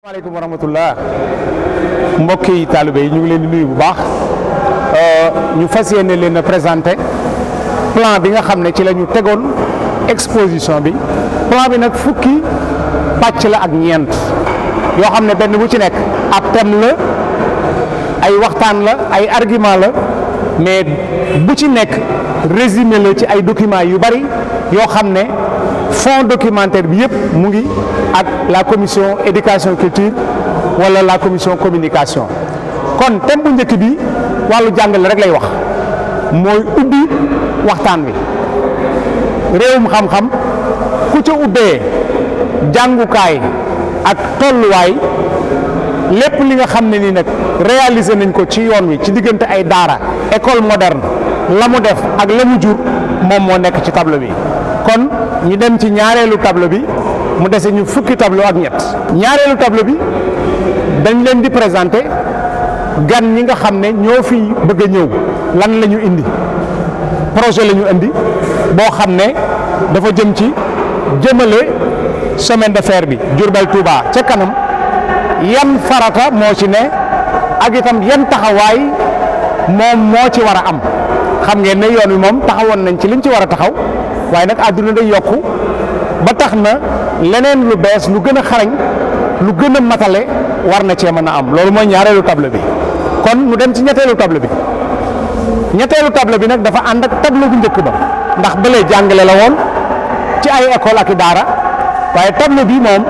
Assalamualaikum warahmatullah mbokki talibé ñu ngi leen di nuyu bu baax ñu fassiyene leen a présenter plan bi nga xamné ci lañu téggone exposition bi plan bi nak fukki patch la ak ñent yo xamné benn bu ci nek ab thème la ay waxtaan la ay argument la mais bu ci nek résumé la ci ay documents yu bari yo xamné fond documentaire bi yépp mu ngi ak la commission éducation culture wala la commission communication kon thème bu njëkk bi wàllu jàngale rek lay wax mooy ubbi waxtaan wi réewum xam-xam ku ca ubbee jàngukaay ak tolluwaay lépp li nga xam ne ni nag réaliser nañ ko ci yoon wi ci diggante ay daara école moderne la mu def ak la mu jur moom moo nekk ci tableau bi kon ñu dem ci ñaareelu tableau bi mu dese ñu fukki tableau ak ñett ñaareelu tableau bi dañ leen di présenter gan ñi nga xam ne ñoo fi bëgg a ñëw lan la ñu indi projet la ñu indi boo xam ne dafa jëm ci jëmale semaine de fer bi Diourbel Touba ca kanam yan farata moo ci ne ak itam yan taxawaay moom moo ci war a am xam ngeen ne yoon wi moom taxawoon nañ ci liñ ci war a taxaw waaye nag àdduna day yokku ba tax na leneen lu bees lu gën a xarañ lu gën a matale war na cee mën a am loolu mooy ñaareelu tableau bi kon mu dem ci ñetteelu tableau bi ñetteelu tableau bi nag dafa ànd ak tableau bu njëkk ba ndax bële jàngale la woon ci ay école ak i daara waaye tableau bi moom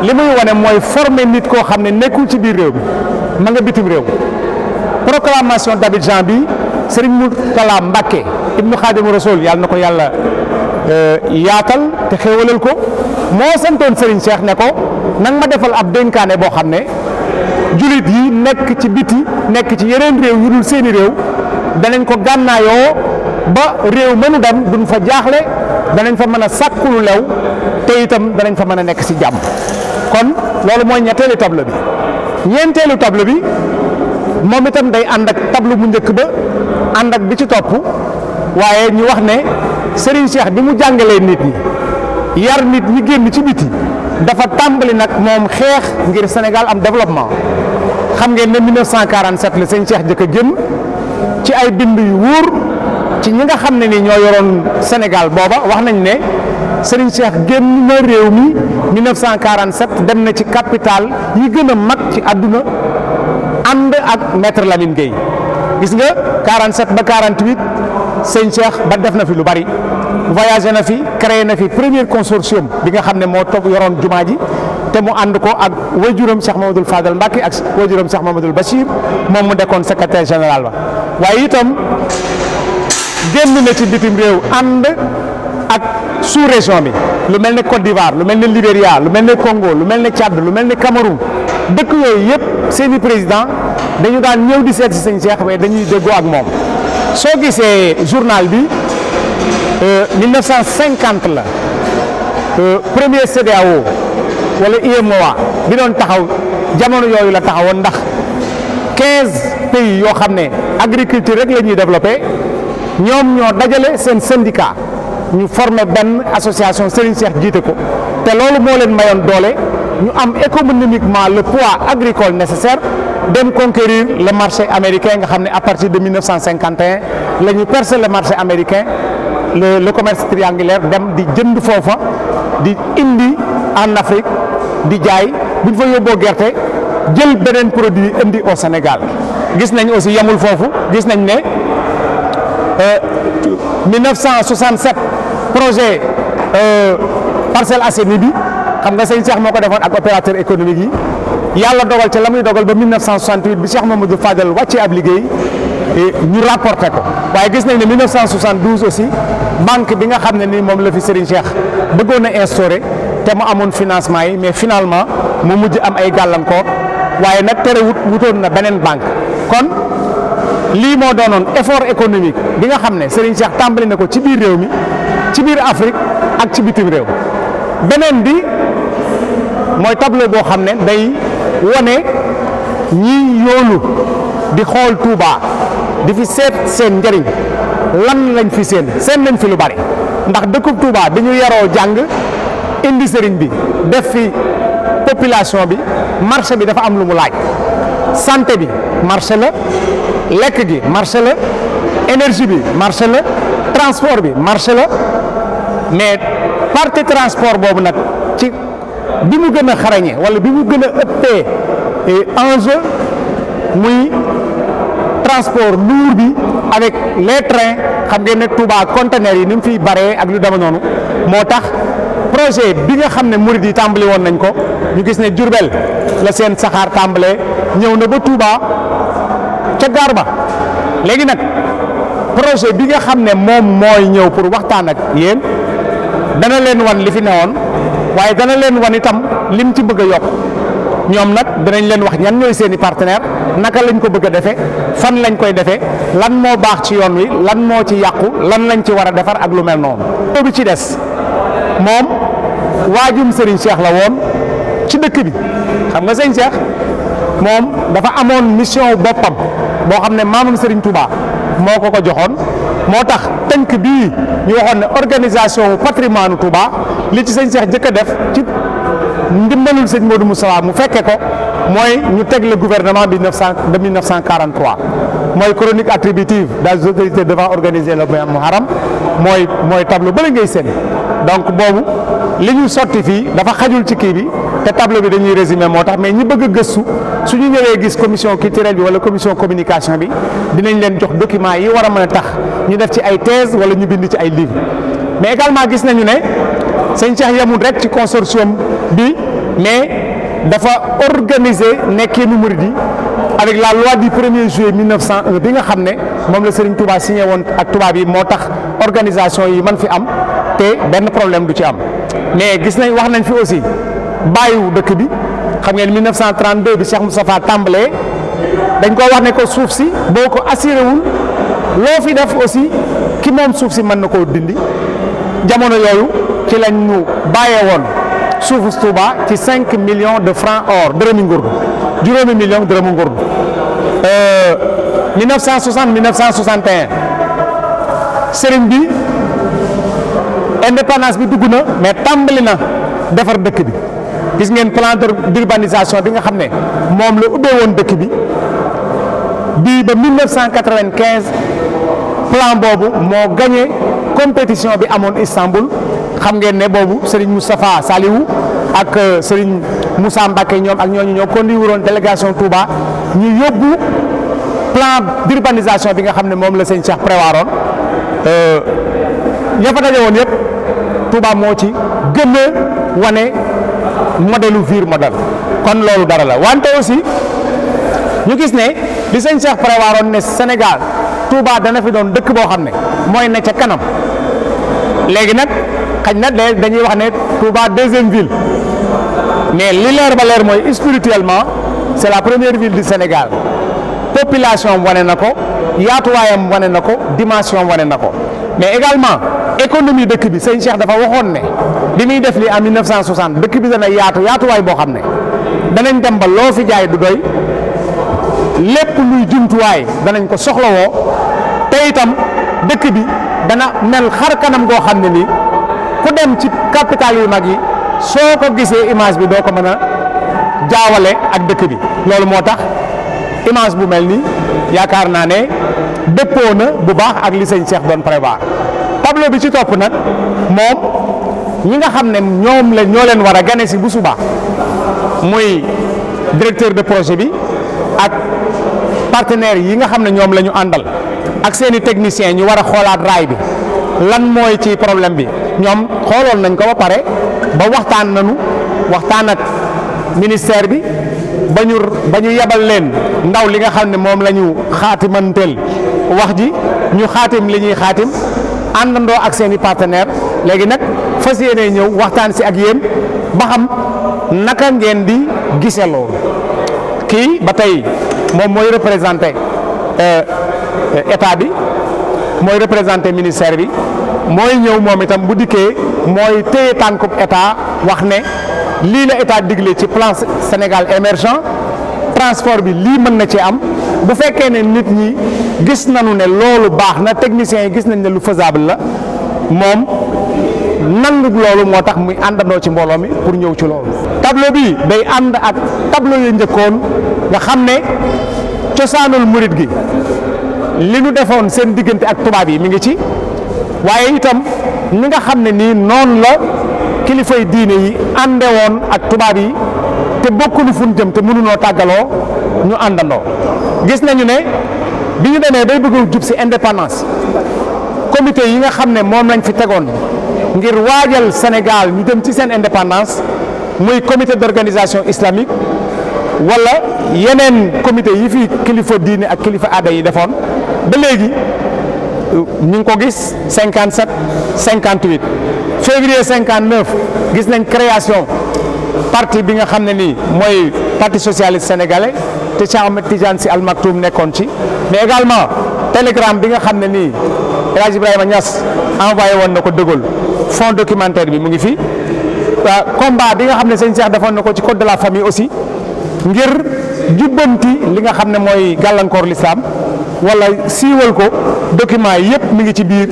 li muy wane mooy former nit koo xam ne nekkul ci biir réew bi ma nga bitim réew proclamation d'Abidjan bi Serigne Mourtala Mbacké ibnu Khadimu Rasoul yàlla na ko yàlla yaatal te xéewalal ko moo santoon Serigne Cheikh ne ko nang ma defal ab dénkaane boo xam ne julit yi nekk ci biti nekk ci yeneen réew yu dul seeni réew danañ ko gànnaayoo ba réew mënu dem duñ fa jaaxle danañ fa mën a sàkku lu lew te itam danañ fa mën a nekk ci jàmm kon loolu mooy ñetteelu tableau bi ñeenteelu tableau bi moom itam day ànd ak tableau bu njëkk ba ànd ak bi ci topp waaye ñu wax ne Serigne Cheikh bi mu jàngalee nit ñi yar nit ñi génn ci biti dafa tàmbali nag moom xeex ngir Sénégal am développement xam ngeen ne 1947 la Serigne Cheikh jëkk a génn ci ay bind yu wóor ci ñi nga xam ne ni ñoo yoroon Sénégal booba wax nañ ne Serigne Cheikh génn na réew mi 1947 dem na ci capital yi gën a mag ci àdduna ànd ak maître Lamine Gueye gis nga 47 ba 48 Serigne Cheikh ba def na fi lu bari voyagé na fi créé na fi premier consortium bi nga xam ne moo toog yoroon jumaa ji te mu ànd ko ak wajuram Cheikh Mamadou Fadal Mbacké ak wajuram Cheikh Mamadou Bachir moom mu dekkoon secrétaire général ba waaye itam génn na ci bitim réew ànd ak sous région bi lu mel ne Côte d'Ivoire lu mel ne Libéria lu mel ne Congo lu mel ne Tchad lu mel ne Cameroun dëkk yooyu yëpp seeni président dañu daan ñëw di seet si Serigne Cheikh mais dañuy déggoo ak moom soo gisee journal bi 1950 la premier CEDEAO wala UEMOA bi doon taxaw jamono yooyu la taxawoon ndax 15 pays yoo xam ne agriculture rek la ñuy développé ñoom ñoo dajale seen syndicat ñu formé benn association Serigne Cheikh jiite ko te loolu moo leen mayoon doole ñu am économiquement le poids agricole nécessaire dem conquérir le marché américain nga xam ne à partir de 1951 la ñu percé le marché américain le commerce triangulaire dem di jënd foofa di indi en Afrique di jaay bu ñu fa yóbboo gerte jël beneen produit indi au Sénégal gis nañ aussi yemul foofu gis nañ ne 1967 projet Parcelles Assainies bi xam nga Serigne Cheikh moo ko defoon ak opérateur économique yi yàlla dogal ca la muy dogal ba 1968 bi Cheikh Mamadou Fadal wàccee ab liggéey ñu rapporté ko waaye gis nañ ne 1972 aussi banque bi nga xam ne ni moom la fi Serigne Cheikh bëggoon a instauré te mu amoon financement yi mais finalement mu mujj am ay gàllankoor waaye nag terewut wutoon na beneen banque kon lii moo doonoon effort économique bi nga xam ne Serigne Cheikh tàmbali na ko ci biir réew mi ci biir Afrique ak ci bitim réew beneen bi mooy tableau boo xam ne day wone ñi yoolu di xool Touba di fi seet seen njëriñ lan lañ fi seen nañ fi lu bari ndax dëkkub Touba bi ñu yaroo jàng indi sëriñ bi def fi population bi marché bi dafa am lu mu laaj santé bi marché la lekk gi marché la énergie bi marché la transport bi marché la mais partie transport boobu nag ci bi mu gën a xarañe wala bi mu gën a ëppee enjeu muy transport lourd bi avec les trains xam ngeen ne Touba conteneurs yi ni mu fiy baree ak lu dama noonu moo tax projet bi nga xam ne murid yi tàmbali woon nañ ko ñu gis ne Diourbel la seen saxaar tàmbalee ñëw na ba Touba ca gaar ba léegi nag projet bi nga xam ne moom mooy ñëw pour waxtaan ak yéen dana leen wan li fi newoon waaye dana leen wan itam lim ci bëgg a yokk ñoom nag danañ leen wax ñan ñooy seeni partenaire naka lañ ko bëgg a defee fan lañ koy defee lan moo baax ci yoon wi lan moo ci yàqu lan lañ ci war a defar ak lu mel noonu. bi ci des moom waajum Serigne Cheikh la woon ci dëkk bi xam nga sëñ Cheikh moom dafa amoon mission boppam boo xam ne maamam Serigne Touba moo ko joxoon moo tax tënk bii ñu waxoon ne organisation patrimoine Touba li ci sëñ Cheikh jëkk a def ci ndimbalul sëñ Modou Moustapha mu fekke ko mooy ñu teg le gouvernement de 1943 mooy chronique attributive des autorités devant organiser le Muharram mooy tableau ba la ngay seen donc boobu li ñu sotti fii dafa xajul ci kii bi te tableau bi dañuy résumé moo tax mais ñi bëgg a gëstu su ñu ñëwee gis commission culturelle bi wala commission communication bi dinañ leen jox document yi war a mën a tax ñu def ci ay thèse wala ñu bind ci ay livre mais également gis nañu ne sëñ Cheikh yemul rek ci consortium bi mais dafa organiser nekkinu murid yi avec la loi du 1er juillet 1901 bi nga xam ne moom la Serigne Touba signé woon ak tubaab yi moo tax organisation yi man fi am te benn problème du ci am mais gis nañ wax nañ fi aussi bàyyiwu dëkk bi xam ngeen 1932 bi Cheikh Moustapha tàmbalee dañ ko wax ne ko suuf si boo ko assuré wul loo fi def aussi ki moom suuf si mën na koo dindi jamono yooyu ci lañ ñu bàyyee woon suufu Touba ci 5 millions de francs or dërëmi ngurdu juróomi millions dërëmu ngurdu 1960 1961 sëriñ bi indépendance bi dugg na mais tàmbali na defar dëkk bi gis ngeen plan d'urbanisation bi nga xam ne moom la ubbee woon dëkk bi bii ba 1995 plan boobu moo gagné compétition bi amoon Istanbul xam ngeen ne boobu Serigne Moustapha Saliou ak Serigne Moussa Mbacké ñoom ak ñooñu ñoo conduire woon délégation Touba ñu yóbbu plan d'urbanisation bi nga xam ne moom la sëñ Cheikh préwaroon ña fa daje woon yëpp Touba moo ci gën a wane modèle ville modèle kon loolu dara la wante aussi ñu gis ne li sëñ Cheikh préwaroon ne Sénégal Touba dana fi doon dëkk boo xam ne mooy ne ca kanam léegi nag xañ na dañuy wax ne Touba deuxième ville mais li leer ba leer mooy spirituellement c'est la première ville du Sénégal population wane na ko yaatuwaayam wane na ko dimension wane na ko mais également économie dëkk bi sëñ Cheikh dafa waxoon ne bi muy def lii en 1960 dëkk bi dana yaatuwaay boo xam ne danañ dem ba loo fi jaay du doy lépp luy jumtuwaay danañ ko soxlawoo te itam dëkk bi dana mel xar kanam goo xam ne nii ku dem ci capital yu mag yi soo ko gisee image bi doo ko mën a jaawale ak dëkk bi loolu moo tax image bu mel nii yaakaar naa ne dëppoo na bu baax ak li sëñ Cheikh doon prévoir tableau bi ci topp nag moom ñi nga xam ne ñoom la ñoo leen war a gane si bu subaa muy directeur de projet bi ak partenaires yi nga xam ne ñoom la ñu àndal ak seeni techniciens ñu war a xoolaat raay bi lan mooy ci problème bi ñoom xooloon nañ ko ba pare ba waxtaan ak ministère bi ba ñu yebal leen ndaw li nga xam ne moom la ñu xaatimanteel wax ji ñu xaatim li ñuy xaatim àndandoo ak seeni partenaire léegi nag fas yéene ñëw waxtaan si ak yéen ba xam naka ngeen di gisee loolu kii ba tey moom mooy représenté état bi mooy représenté ministère bi mooy ñëw moom itam bu dikkee mooy téye tànkub état wax ne lii la état digle ci plan Sénégal émergent transport bi lii mën na ci am bu fekkee ne nit ñi gis nañu ne loolu baax na techniciens yi gis nañ ne lu faisable la moom nangu loolu moo tax muy àndandoo ci mbooloo mi pour ñëw ci loolu. tableau bi day ànd ak tableau yu njëkkoon nga xam ne cosaanul murit gi li nu defoon seen diggante ak tubaab yi mi ngi ci waaye itam ñi nga xam ne nii noonu la kilifay diine yi ànde woon ak tubaab yi te bokkunu fu ñu jëm te mënunoo tàggaloo ñu àndandoo. gis nañu ne bi ñu demee bay bëgg jub si indépendance comité yi nga xam ne moom lañ fi tegoon ngir waajal Sénégal ñu dem ci seen indépendance muy comité d'organisation islamique wala yeneen comité yi fi kilifa diine ak kilifa aada yi defoon ba léegi ñu ngi ko gis 57 58 février 59 gis nañ création parti bi nga xam ne nii mooy parti socialiste sénégalais te Cheikh Ahmed Tidiane Sy Al Maktoum nekkoon ci mais également télégramme bi nga xam ne nii El Hadj Ibrahima Niass envoyé woon na ko De Gaulle fond documentaire bi mu ngi fi combat bi nga xam ne sëñ Cheikh defoon na ko ci code de la famille aussi ngir jubbanti li nga xam ne mooy gàllankoor l'islam wala siiwal ko document yi yëpp mi ngi ci biir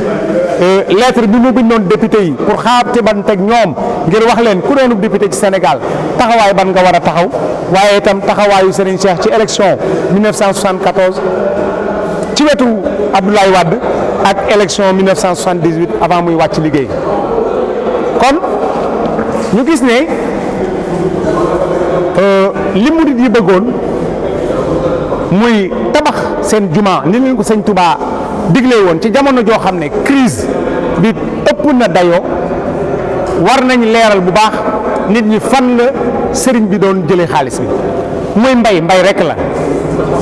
lettre bi mu bindoon député yi pour xaatibanteg ñoom ngir wax leen ku doonub député ci Sénégal taxawaay ban nga war a taxaw waaye itam taxawaayu Serigne Cheikh ci élection 1974 ci wetu Abdoulaye Wade ak élection 1978 avant muy wàcc liggéey kon ñu gis ne li murid yi bëggoon muy tabax seen juma ni leen ko sëñ Touba digle woon ci jamono joo xam ne crise bi ëpp na dayoo war nañ leeral bu baax nit ñi fan la sëriñ bi doon jëlee xaalis bi muy mbay rek la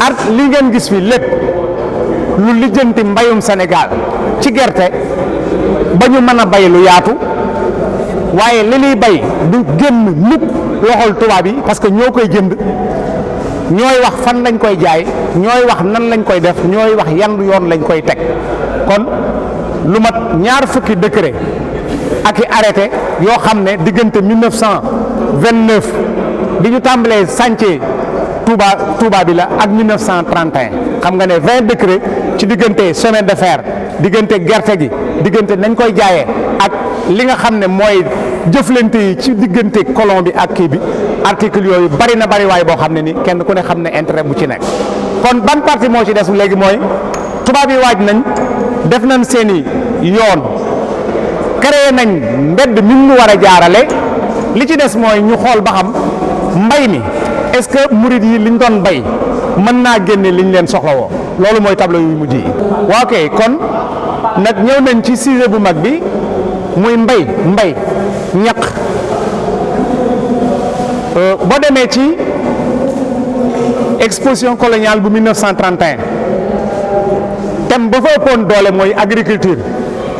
at li ngeen gis fi lépp lu lijjanti mbayum Sénégal ci gerte ba ñu mën a bay lu yaatu waaye li liy bay du génn mukk loxol tubaab yi parce que ñoo koy jënd ñooy wax fan lañ koy jaay ñooy wax nan lañ koy def ñooy wax yan yoon lañ koy teg kon lu mat ñaar fukki décret ak i arrêté yoo xam ne diggante 1929 bi ñu tàmbalee chantier Touba bi la ak 1931 xam nga ne 20 décret ci diggante chemin de fer diggante gerte gi diggante nañ koy jaayee ak li nga xam ne mooy jëflante yi ci diggante colon bi ak kii bi article yooyu bari na bari waay boo xam ne ni kenn ku ne xam ne intérêt bu ci nekk kon ban parti moo ci des léegi mooy tubaab yi waaj nañ def nañ seeni yoon créé nañ mbedd mi mu war a jaarale li ci des mooy ñu xool ba xam mbay mi est-ce que murid yi liñ doon bay mën naa génne liñ leen soxla woo loolu mooy tableau yu mujj yi waaw kay kon nag ñëw nañ ci sujet bu mag bi muy mbay ñaq boo demee ci exposition coloniale bu 1931 thème ba fa ëppoon doole mooy agriculture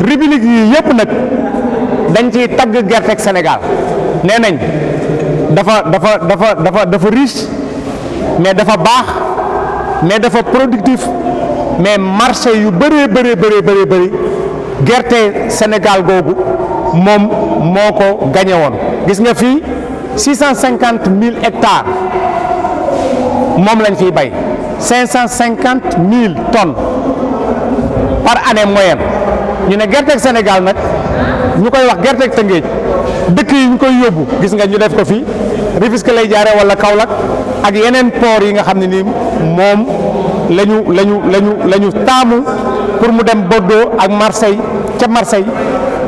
république yi yëpp nag dañ ciy tagg gerte ak Sénégal nee nañ dafa riche mais dafa baax mais dafa productif mais marché yu bëri gerte Sénégal googu moom moo ko gagné woon gis nga fii 650 000 hectares moom lañ fiy bay 550 000 tonnes par année moyenne ñu ne gerteeg Sénégal nag ñu koy wax gerteeg Tëngéej dëkk yi ñu koy yóbbu gis nga ñu def ko fii Rufisque lay jaare wala Kaolack ak yeneen port yi nga xam ne nii moom lañu taamu pour mu dem Bordeaux ak Marseille ca Marseille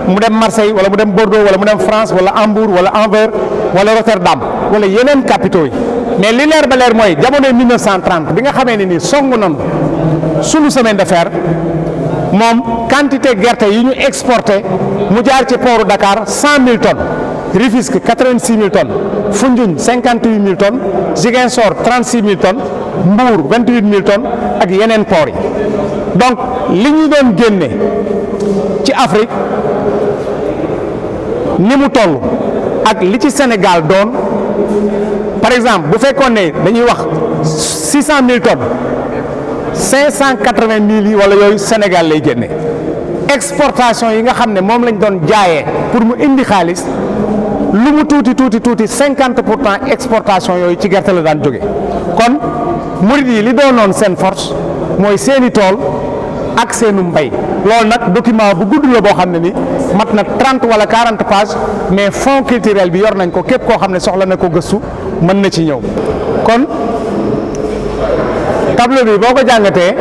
mu dem Marseille wala mu dem Bordeaux wala mu dem France wala Hambourg wala Anvers wala Rotterdam wala yeneen capitaux yi mais li leer ba leer mooy jamonoy 1930 bi nga xamee ne nii song nañu sunu semaine de fer moom quantité gerte yi ñu exporté mu jaar ci portu Dakar 100 000 tonnes Rufisque 86 000 tonnes Foundiougne 58 000 tonnes Ziguinchor 36 000 tonnes Mbour 28 000 tonnes ak yeneen port yi donc li ñu doon génne ci Afrique ni mu toll ak li ci Sénégal doon par exemple bu fekkoon ne dañuy wax 600 000 tonnes 580 000 yi wala yooyu Sénégal lay génne exportation yi nga xam ne moom lañ doon jaayee pour mu indi xaalis lu mu tuuti 50% exportation yooyu ci gerte la daan jóge kon murid yi li doonoon seen force mooy seeni tool ak seenu mbay. loolu nag document bu gudd la boo xam ne ni mat na 30 wala 40 pages mais fonds culturel bi yor nañ ko képp koo xam ne soxla na ko gëstu mën na ci ñëw. kon tableau bi boo ko jàngatee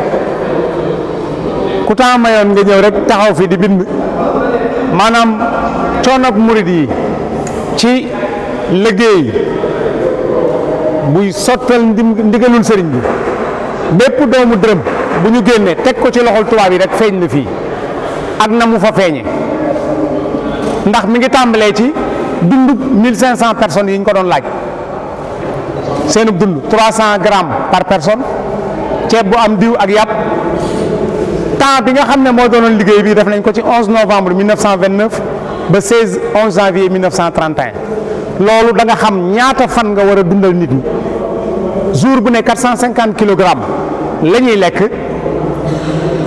ku temps mayoon nga ñëw rek taxaw fi di bind maanaam coonoog murid yi ci liggéey buy sottal ndigalul sëriñ bi bépp doomu dërëm bu ñu génnee teg ko ci loxol tubaab yi rek feeñ na fii ak na mu fa feeñee ndax mi ngi tàmbalee ci dundub 1500 personnes yi ñu ko doon laaj seenub dund 300 grammes par personne ceeb bu am diw ak yàpp temps bi nga xam ne moo doonoon liggéey bi def nañ ko ci 11 novembre 1929 ba 11 janvier 1931 loolu da nga xam ñaata fan nga war a dundal nit ñi jour bu ne 450 kilogrammes la ñuy lekk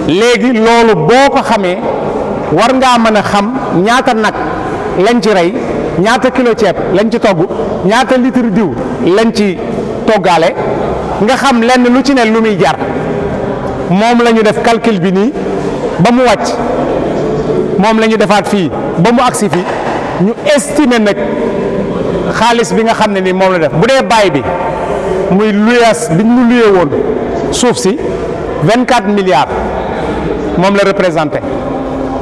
léegi loolu boo ko xamee war ngaa mën a xam ñaata nag lañ ci rey ñaata kilo ceeb lañ ci togg ñaata litre diw lañ ci toggaale nga xam lenn lu ci ne lu muy jar moom la ñu def calcul bi nii ba mu wàcc moom la ñu defaat fii ba mu agsi fii ñu estimer nag xaalis bi nga xam ne ni moom la def bu dee baay bi muy luyaas bi ñu luyee woon suuf si 24 milliards moom la représenté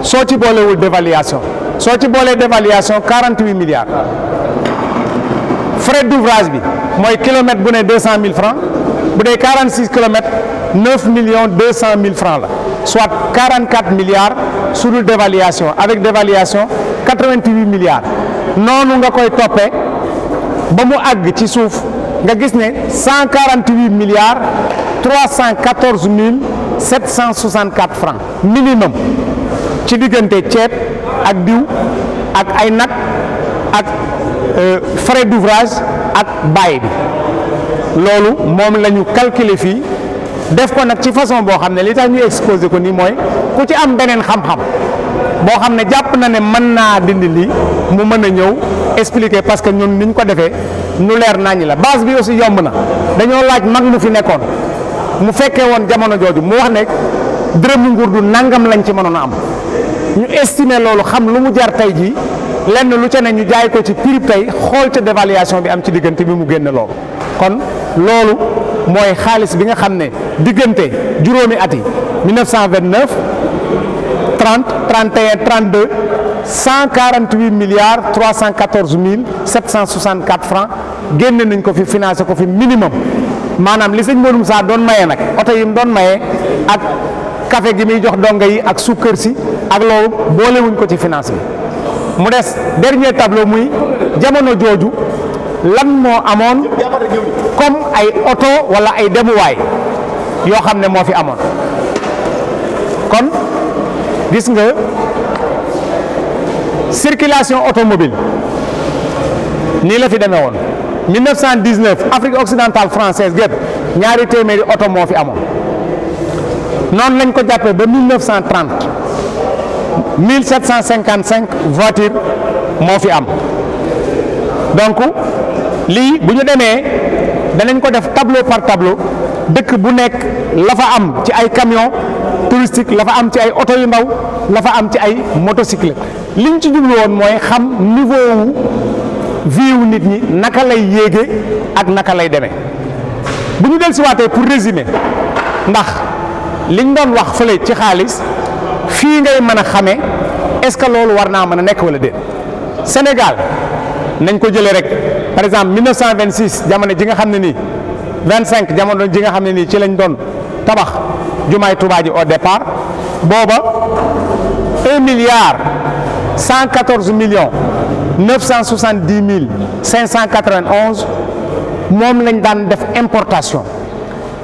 soo ci boolewul dévaluation soo ci boolee dévaluation 48 milliards frais d'ouvrage bi mooy kilomètre bu ne 200 000 francs bu dee 46 kilomètres 9 millions 200 000 francs la soit 44 milliards sur dévaluation avec dévaluation 88 milliards noonu nga koy toppee ba mu àgg ci suuf nga gis ne 148 milliards 314 764 francs minimum ci diggante ceeb ak diw ak ay nag ak frais d'ouvrage ak baay bi loolu moom la ñu calculer fii def ko nag ci façon boo xam ne li tax ñu exposé ko nii mooy ku ci am beneen xam-xam boo xam ne jàpp na ne mën naa dindi lii mu mën a ñëw expliquer parce que ñun niñ ko defee nu leer naññi la base bi aussi yomb na dañoo laaj mag mu fi nekkoon mu fekkee woon jamono jooju mu wax ne dërëmu nguur du nangam lañ ci mënoon a am ñu estimer loolu xam lu mu jar tey jii lenn lu ca ne ñu jaay ko ci prix tey xool ca dévaluation bi am ci diggante bi mu génne loolu kon loolu mooy xaalis bi nga xam ne diggante juróomi at yi 1929 30 31 32 148 milliards 314 764 francs génne nañ ko fi financé ko fi minimum maanaam li sëñ Modou Moussa doon maye nag oto yi mu doon maye ak café gi muy jox donga yi ak sukkër si ak loolu boolewuñ ko ci finance bi mu des dernier tableau muy jamono jooju lan moo amoon comme ay oto wala ay demuwaay yoo xam ne moo fi amoon kon gis nga circulation automobile nii la fi demee woon 1919 Afrique occidentale française gépp ñaari téeméeri oto moo fi amoon noonu lañ ko jàppee ba 1930 1755 voitures moo fi am donc lii bu ñu demee danañ ko def tableau par tableau dëkk bu nekk la fa am ci ay camion touristique la fa am ci ay oto yu ndaw la fa am ci ay motocyclette liñ ci jublu woon mooy xam niveau wu vie wu nit ñi naka lay yéege ak naka lay demee bu ñu del si waatee pour résumer ndax liñ doon wax fële ci xaalis fii ngay mën a xamee est-ce que loolu war naa mën a nekk wala déet Sénégal nañ ko jëlee rek par exemple 1926 jamono ji nga xam ne nii 25 jamono ji nga xam ne nii ci lañ doon tabax jumaay Tuubaa ji au départ booba 1 milliard 114 millions 970 mille 591 moom lañ daan def importation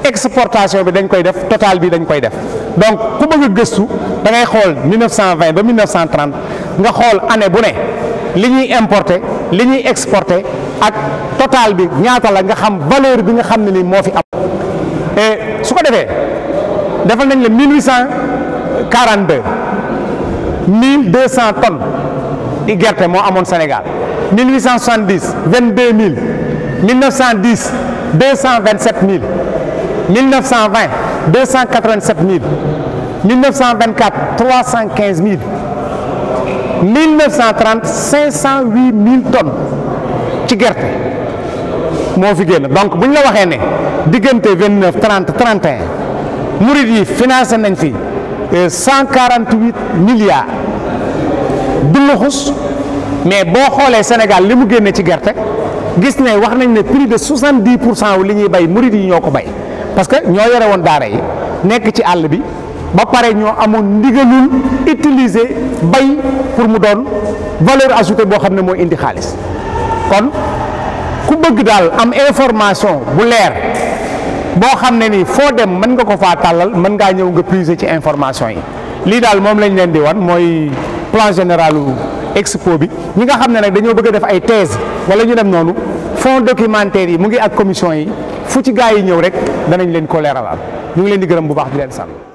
exportation bi dañ koy def total bi dañ koy def donc ku bëgg a gëstu da ngay xool 1920 ba 1930 nga xool année bu ne li ñuy importer li ñuy exporter ak total bi ñaata la nga xam valeur bi nga xam ne ni moo fi am et su ko defee defal nañ la 1842 1200 tonnes di gerte moo amoon Sénégal 1870 22 000 1910 227 000 1920 287 000 1924 315 000 1930 508 000 tonnes ci gerte moo fi génn. donc bu ñu la waxee ne diggante 29 30 31 murid yi financé nañ fi 148 milliards du luxus, mais boo xoolee Sénégal li mu génne ci gerte gis ne wax nañ ne plus de 70% wu li ñuy bay murid yi ñoo ko bay parce que ñoo yore woon daara yi nekk ci àll bi ba pare ñoo amoon ndigalul utiliser bay pour mu doon valeur ajoutée boo xam ne mooy indi xaalis. kon ku bëgg daal am information bu leer boo xam ne ni foo dem mën nga ko faa tàllal, mën ngaa ñëw nga puiser ci information yi. lii daal moom lañ leen di wan mooy plan général expo bi. ñi nga xam ne nag dañoo bëgg a def ay thèse wala ñu dem noonu, fonds documentaire yi mu ngi ak commission yi, fu ci gaa yi ñëw rek danañ leen ko leeralal. ñu ngi leen di gërëm bu baax di leen sant.